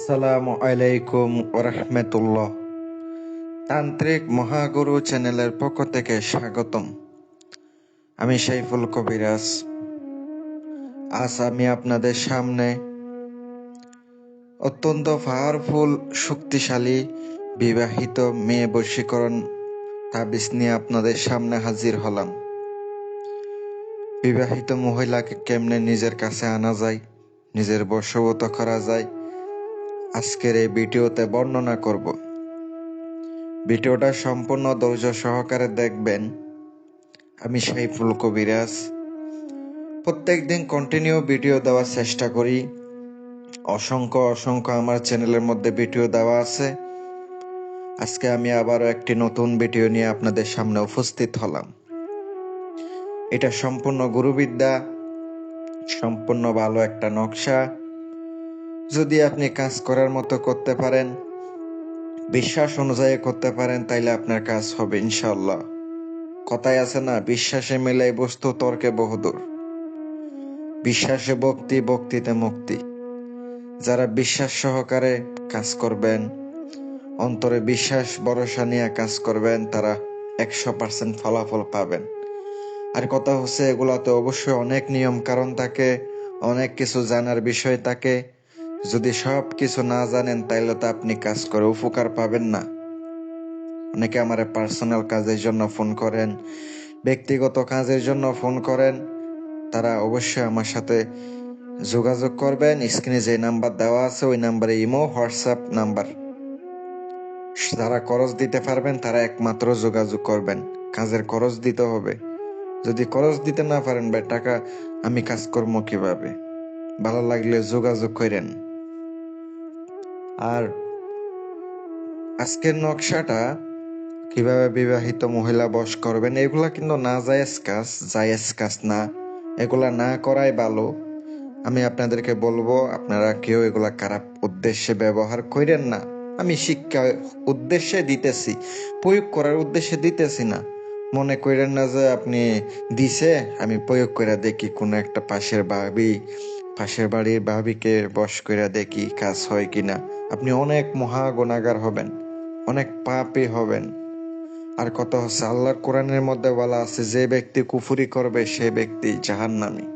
আসসালামু আলাইকুম ওরহমতুল্লাহ। তান্ত্রিক মহাগুরু চ্যানেলের পক্ষ থেকে স্বাগতম। আমি সাইফুল কবিরাজ। আজ আমি আপনাদের সামনে অত্যন্ত পাওয়ারফুল শক্তিশালী বিবাহিত মেয়ে বশীকরণ তাবিজ নিয়ে আপনাদের সামনে হাজির হলাম। বিবাহিত মহিলাকে কেমনে নিজের কাছে আনা যায়, নিজের বশীভূত করা যায়, আজকের এই ভিডিওতে বর্ণনা করব। ভিডিওটা সম্পূর্ণ ধৈর্য সহকারে দেখবেন। আমি সাইফুল কবিরাজ প্রত্যেকদিন কন্টিনিউ ভিডিও দেওয়ার চেষ্টা করি। অসংখ্য আমার চ্যানেলের মধ্যে ভিডিও দেওয়া আছে। আজকে আমি আবারও একটি নতুন ভিডিও নিয়ে আপনাদের সামনে উপস্থিত হলাম। এটা সম্পূর্ণ গুরুবিদ্যা, সম্পূর্ণ ভালো একটা নকশা। যদি আপনি কাজ করার মতো করতে পারেন, বিশ্বাস অনুযায়ী করতে পারেন, তাইলে আপনার কাজ হবে ইনশাআল্লাহ। কথায় আছে না, বিশ্বাসে মেলাই বস্তু, তর্কে বহুদূর। বিশ্বাসে ভক্তি, ভক্তিতে মুক্তি। যারা বিশ্বাস সহকারে কাজ করবেন, অন্তরে বিশ্বাস ভরসা নিয়ে কাজ করবেন, তারা 100% ফলাফল পাবেন। আর কথা হচ্ছে, এগুলাতে অবশ্যই অনেক নিয়ম কারণ থাকে, অনেক কিছু জানার বিষয় থাকে। যদি সব কিছু না জানেন, তাইলে তো আপনি কাজ করে উপকার পাবেন না। অনেকে আমার পার্সোনাল কাজের জন্য ফোন করেন, ব্যক্তিগত কাজের জন্য ফোন করেন। তারা অবশ্যই আমার সাথে যোগাযোগ করবেন। স্ক্রিনে যে নাম্বার দেওয়া আছে ওই নাম্বারে ইমো, হোয়াটসঅ্যাপ নাম্বার। যারা খরচ দিতে পারবেন তারা একমাত্র যোগাযোগ করবেন। কাজের খরচ দিতে হবে। যদি খরচ দিতে না পারেন, ভাই টাকা আমি কাজ করবো কিভাবে? ভালো লাগলে যোগাযোগ করেন। আর আজকের নকশাটা কিভাবে বিবাহিত মহিলা বশ করবেন, এগুলা কিন্তু না জায়েজ কাজ না। এগুলা না করাই ভালো। আমি আপনাদেরকে বলবো, আপনারা কেউ এগুলা খারাপ উদ্দেশ্যে ব্যবহার করেন না। আমি শিক্ষা উদ্দেশ্যে দিতেছি, প্রয়োগ করার উদ্দেশ্যে দিতেছি না। মনে করেন না যে আপনি দিছে, আমি প্রয়োগ করে দেখি কোনো একটা পাশের বাড়ির ভাবিকে বশ করে দেখি কাজ হয় কিনা। আপনি অনেক মহা গুনাহগার হবেন, অনেক পাপী হবেন। আর কথা হচ্ছে, আল্লাহর কোরআনের মধ্যে বলা আছে, যে ব্যক্তি কুফরি করবে সে ব্যক্তি জাহান্নামী।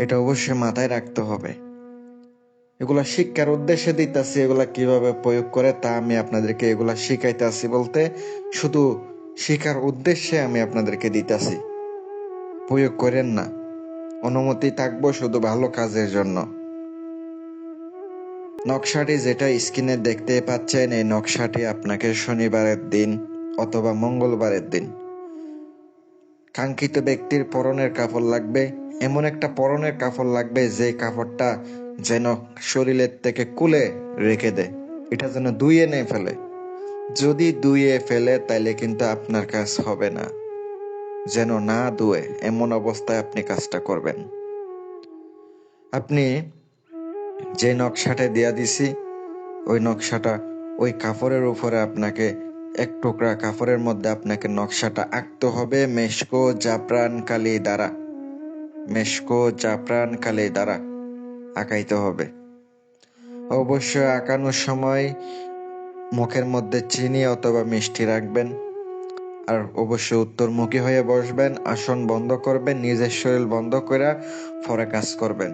এটা অবশ্যই মাথায় রাখতে হবে। এগুলা শিক্ষার উদ্দেশ্যে দিতেছি, এগুলা কিভাবে প্রয়োগ করে তা আমি আপনাদেরকে এগুলা শিখাইতেছি। বলতে শুধু শিখার উদ্দেশ্যে আমি আপনাদেরকে দিতেছি, প্রয়োগ করেন না। অনুমতি থাকবো শুধু ভালো কাজের জন্য। নকশাটি যেটা স্ক্রিনে দেখতে পাচ্ছেন, এই নকশাটি আপনাকে শনিবারের দিন অথবা মঙ্গলবারের দিন কাঙ্ক্ষিত ব্যক্তির পরনের কাপড় লাগবে। এমন একটা পরনের কাপড় লাগবে যে কাপড়টা যেন শরীরের থেকে খুলে রেখে দেয়, এটা যেন ধুয়ে নেই ফেলে। যদি ধুয়ে ফেলে তাইলে কিন্তু আপনার কাজ হবে না। যেন না ধুয়ে এমন অবস্থায় আপনি কাজটা করবেন। আপনি যে নকশাটা দিয়া দিছি, ওই নকশাটা ওই কাপড়ের উপরে আপনাকে এক টুকরা কাপড়ের মধ্যে আপনাকে নকশাটা আঁকতে হবে মেশকো জাফরান কালি দ্বারা। মেশকো জাফরান কালি দ্বারা আঁকাইতে হবে। অবশ্যই আঁকানোর সময় মুখের মধ্যে চিনি অথবা মিষ্টি রাখবেন। আর অবশ্যই উত্তরমুখী হয়ে বসবেন, আসন বন্ধ করবেন, নিজের শরীর বন্ধ করে পরে কাজ করবেন।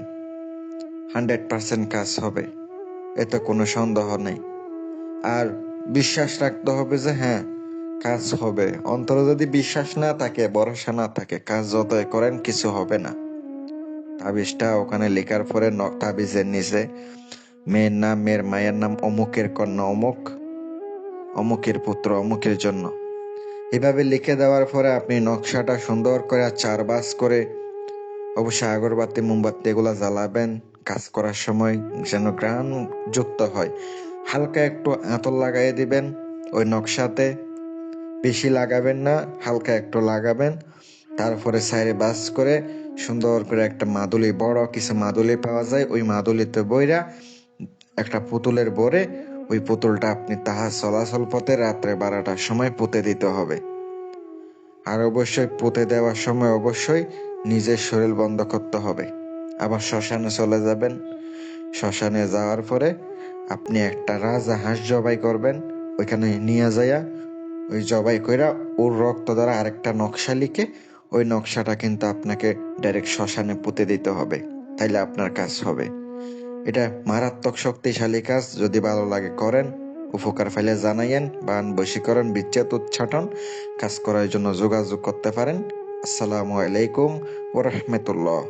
100% কাজ হবে, এতে কোনো সন্দেহ নেই। আর বিশ্বাস রাখতে হবে যে হ্যাঁ কাজ হবে। অন্তরে যদি বিশ্বাস না থাকে, ভরসা না থাকে, কাজ যতই করেন কিছু হবে না। তাবিজটা ওখানে লেখার পরে তাবিজের নিচে মেয়ের নাম, মেয়ের মায়ের নাম, অমুকের কন্যা অমুক, অমুকের পুত্র অমুকের জন্য, এভাবে লিখে দেওয়ার পরে আপনি নকশাটা সুন্দর করে 4 ভাঁজ করে অবশ্যই আগরবাতি মোমবাতি এগুলা জ্বালাবেন। কাজ করার সময় যেন ঘ্রাণ যুক্ত হয়। হালকা একটু আঁতর লাগাই দিবেন ওই নকশাতে, বেশি লাগাবেন না, হালকা একটু লাগাবেন। তারপরে সাইডে ভাঁজ করে সুন্দর করে একটা মাদুলি, বড় কিছু মাদুলি পাওয়া যায়, ওই মাদুলিতে বইরা একটা পুতুলের বরে ওই পুতুলটা আপনি তাহার চলাচল পথে রাত্রে 12টার সময় পুঁতে দিতে হবে। আর অবশ্যই পুঁতে দেওয়ার সময় অবশ্যই নিজের শরীর বন্ধ করতে হবে। আবার শ্মশানে চলে যাবেন, শ্মশানে যাওয়ার পরে আপনি একটা রাজা হাঁস জবাই করবেন, ওইখানে নিয়ে যাইয়া ওই জবাই কইরা ওর রক্ত দ্বারা আরেকটা নকশা লিখে ওই নকশাটা কিন্তু আপনাকে ডাইরেক্ট শ্মশানে পুঁতে দিতে হবে, তাইলে আপনার কাজ হবে। এটা মারাত্মক শক্তিশালী কাজ, যদি ভালো লাগে করেন, উপকার ফাইলে জানাইয়েন। বান বশীকরণ, বিচ্ছেদ, উচ্চাটন কাজ করার জন্য যোগাযোগ করতে পারেন। আসসালামু আলাইকুম ওয়া রাহমাতুল্লাহ।